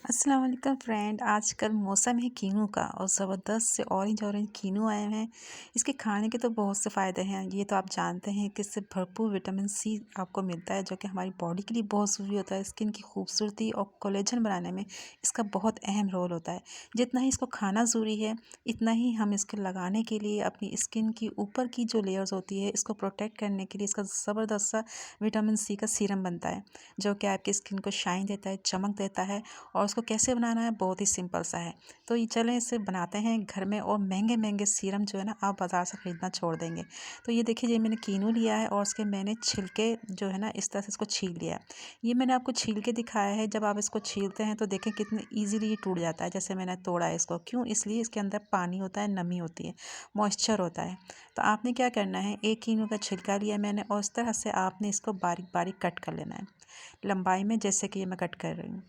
अस्सलाम वालेकुम फ्रेंड। आजकल मौसम है कीनू का और ज़बरदस्त से ऑरेंज ऑरेंज कीनू आए हैं। इसके खाने के तो बहुत से फ़ायदे हैं, ये तो आप जानते हैं कि इससे भरपूर विटामिन सी आपको मिलता है जो कि हमारी बॉडी के लिए बहुत ज़रूरी होता है। स्किन की खूबसूरती और कोलेजन बनाने में इसका बहुत अहम रोल होता है। जितना ही इसको खाना ज़रूरी है इतना ही हम इसको लगाने के लिए अपनी स्किन की ऊपर की जो लेयर्स होती है इसको प्रोटेक्ट करने के लिए इसका ज़बरदस्त सा विटामिन सी का सीरम बनता है जो कि आपकी स्किन को शाइन देता है, चमक देता है। और उसको कैसे बनाना है बहुत ही सिंपल सा है। तो ये चलें इसे बनाते हैं घर में। और महंगे महंगे सीरम जो है ना आप बाज़ार से ख़रीदना छोड़ देंगे। तो ये देखिए, ये मैंने कीनू लिया है और उसके मैंने छिलके जो है ना इस तरह से इसको छील लिया है। ये मैंने आपको छील के दिखाया है। जब आप इसको छीलते हैं तो देखें कितने ईज़िली ये टूट जाता है। जैसे मैंने तोड़ा है इसको, क्यों? इसलिए इसके अंदर पानी होता है, नमी होती है, मॉइस्चर होता है। तो आपने क्या करना है, एक कीनू का छिलका लिया मैंने और इस तरह से आपने इसको बारीक बारीक कट कर लेना है लंबाई में, जैसे कि ये मैं कट कर रही हूँ।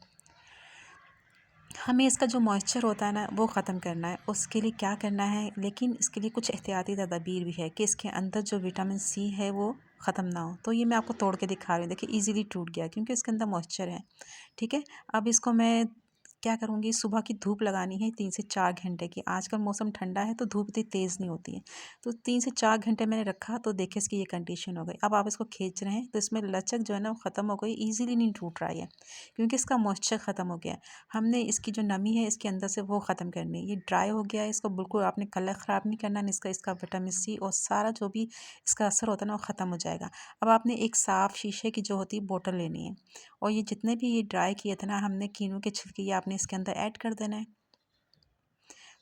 हमें इसका जो मॉइस्चर होता है ना वो ख़त्म करना है। उसके लिए क्या करना है, लेकिन इसके लिए कुछ एहतियाती तदाबीर भी है कि इसके अंदर जो विटामिन सी है वो ख़त्म ना हो। तो ये मैं आपको तोड़ के दिखा रही हूँ। देखिए ईज़िली टूट गया क्योंकि इसके अंदर मॉइस्चर है। ठीक है, अब इसको मैं क्या करूँगी, सुबह की धूप लगानी है 3 से 4 घंटे की। आजकल मौसम ठंडा है तो धूप इतनी तेज़ नहीं होती है। तो 3 से 4 घंटे मैंने रखा तो देखिए इसकी ये कंडीशन हो गई। अब आप इसको खींच रहे हैं तो इसमें लचक जो है ना वो ख़त्म हो गई, ईज़िली नहीं टूट रहा है क्योंकि इसका मॉइस्चर ख़त्म हो गया। हमने इसकी जो नमी है इसके अंदर से वो ख़त्म करनी है। ये ड्राई हो गया है, इसको बिल्कुल आपने कलर ख़राब नहीं करना, इसका विटामिन सी और सारा जो भी इसका असर होता है ना वो ख़त्म हो जाएगा। अब आपने एक साफ़ शीशे की जो होती है बोतल लेनी है और ये जितने भी ये ड्राई किए थे ना हमने कीनू के छिलके, ये आपने इसके अंदर ऐड कर देना है।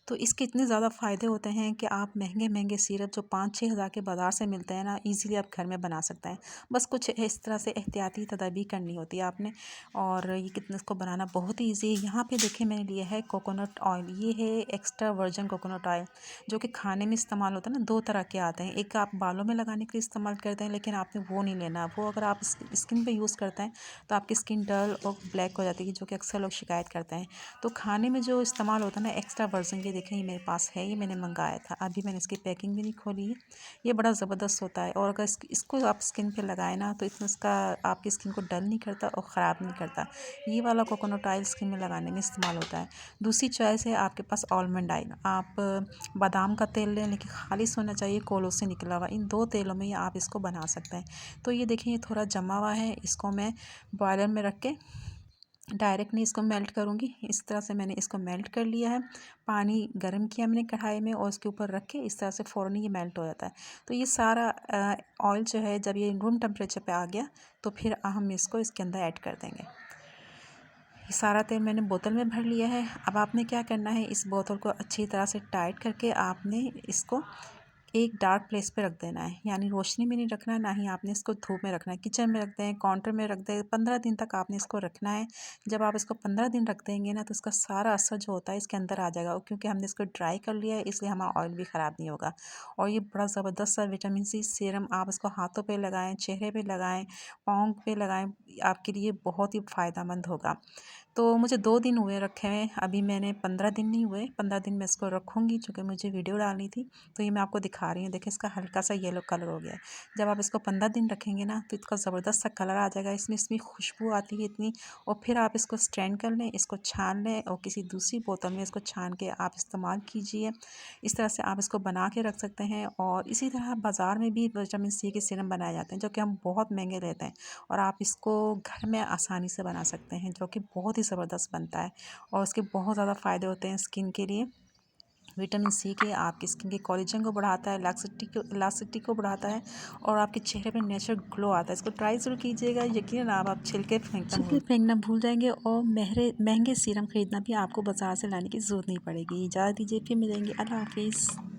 तो इसके इतने ज़्यादा फ़ायदे होते हैं कि आप महंगे महंगे सिरप जो 5-6 हज़ार के बाज़ार से मिलते हैं ना ईज़िली आप घर में बना सकते हैं। बस कुछ इस तरह से एहतियाती तदाबीर करनी होती है आपने। और ये कितने, इसको बनाना बहुत ही ईज़ी है। यहाँ पे देखिए मैंने लिया है कोकोनट ऑयल। ये है एक्स्ट्रा वर्जिन कोकोनट ऑयल जो कि खाने में इस्तेमाल होता है ना। 2 तरह के आते हैं, एक आप बालों में लगाने के लिए इस्तेमाल करते हैं लेकिन आपने वो नहीं लेना। वो अगर आप स्किन पर यूज़ करते हैं तो आपकी स्किन डल और ब्लैक हो जाती है, जो कि अक्सर लोग शिकायत करते हैं। तो खाने में जो इस्तेमाल होता है ना एक्स्ट्रा वर्जिन, ये देखें ये मेरे पास है, ये मैंने मंगाया था। अभी मैंने इसकी पैकिंग भी नहीं खोली है। ये बड़ा ज़बरदस्त होता है और अगर इसको आप स्किन पे लगाए ना तो इतना इसका आपकी स्किन को डल नहीं करता और ख़राब नहीं करता। ये वाला कोकोनट ऑयल स्किन में लगाने में इस्तेमाल होता है। दूसरी चॉइस है आपके पास आलमंड ऑयल। आप बादाम का तेल लें लेकिन खालिश होना चाहिए, कोलों से निकला हुआ। इन 2 तेलों में ही आप इसको बना सकते हैं। तो ये देखें ये थोड़ा जमा हुआ है, इसको मैं बॉयलर में रख के डायरेक्ट नहीं इसको मेल्ट करूँगी। इस तरह से मैंने इसको मेल्ट कर लिया है। पानी गर्म किया मैंने कढ़ाई में और उसके ऊपर रख के इस तरह से फ़ौरन ये मेल्ट हो जाता है। तो ये सारा ऑयल जो है जब ये रूम टेम्परेचर पे आ गया तो फिर हम इसको इसके अंदर ऐड कर देंगे। ये सारा तेल मैंने बोतल में भर लिया है। अब आपने क्या करना है, इस बोतल को अच्छी तरह से टाइट करके आपने इसको एक डार्क प्लेस पे रख देना है। यानी रोशनी में नहीं रखना, ना ही आपने इसको धूप में रखना है। किचन में रख दें, काउंटर में रख दें, 15 दिन तक आपने इसको रखना है। जब आप इसको 15 दिन रख देंगे ना तो इसका सारा असर जो होता है इसके अंदर आ जाएगा। और क्योंकि हमने इसको ड्राई कर लिया है इसलिए हमारा ऑयल भी ख़राब नहीं होगा। और ये बड़ा ज़बरदस्त सा विटामिन सी सीरम, आप इसको हाथों पे लगाएं, चेहरे पे लगाएं, पाँव पे लगाएं, आपके लिए बहुत ही फ़ायदेमंद होगा। तो मुझे 2 दिन हुए रखे हुए, अभी मैंने 15 दिन नहीं हुए, 15 दिन मैं इसको रखूँगी चूँकि मुझे वीडियो डालनी थी। तो ये मैं आपको दिखा रही हूँ। देखिए इसका हल्का सा येलो कलर हो गया है। जब आप इसको 15 दिन रखेंगे ना तो इसका ज़बरदस्त सा कलर आ जाएगा, इसमें इसमें खुशबू आती है इतनी। और फिर आप इसको स्ट्रेन कर लें, इसको छान लें और किसी दूसरी बोतल में इसको छान के आप इस्तेमाल कीजिए। इस तरह से आप इसको बना के रख सकते हैं। और इसी तरह बाज़ार में भी विटामिन सी के सीरम बनाए जाते हैं जो कि हम बहुत महंगे लेते हैं और आप इसको घर में आसानी से बना सकते हैं जो कि बहुत ही ज़बरदस्त बनता है। और उसके बहुत ज़्यादा फ़ायदे होते हैं स्किन के लिए। विटामिन सी के आपकी स्किन के कोलेजन को बढ़ाता है, इलास्टिसिटी को बढ़ाता है और आपके चेहरे पे नेचुरल ग्लो आता है। इसको ट्राई ज़रूर कीजिएगा। यकीनन आप छिलके फेंकना भूल जाएंगे और महंगे सीरम ख़रीदना भी आपको बाज़ार से लाने की ज़रूरत नहीं पड़ेगी। इजाज़त दीजिए, फिर मिलेंगे। अल्लाह हाफिज़।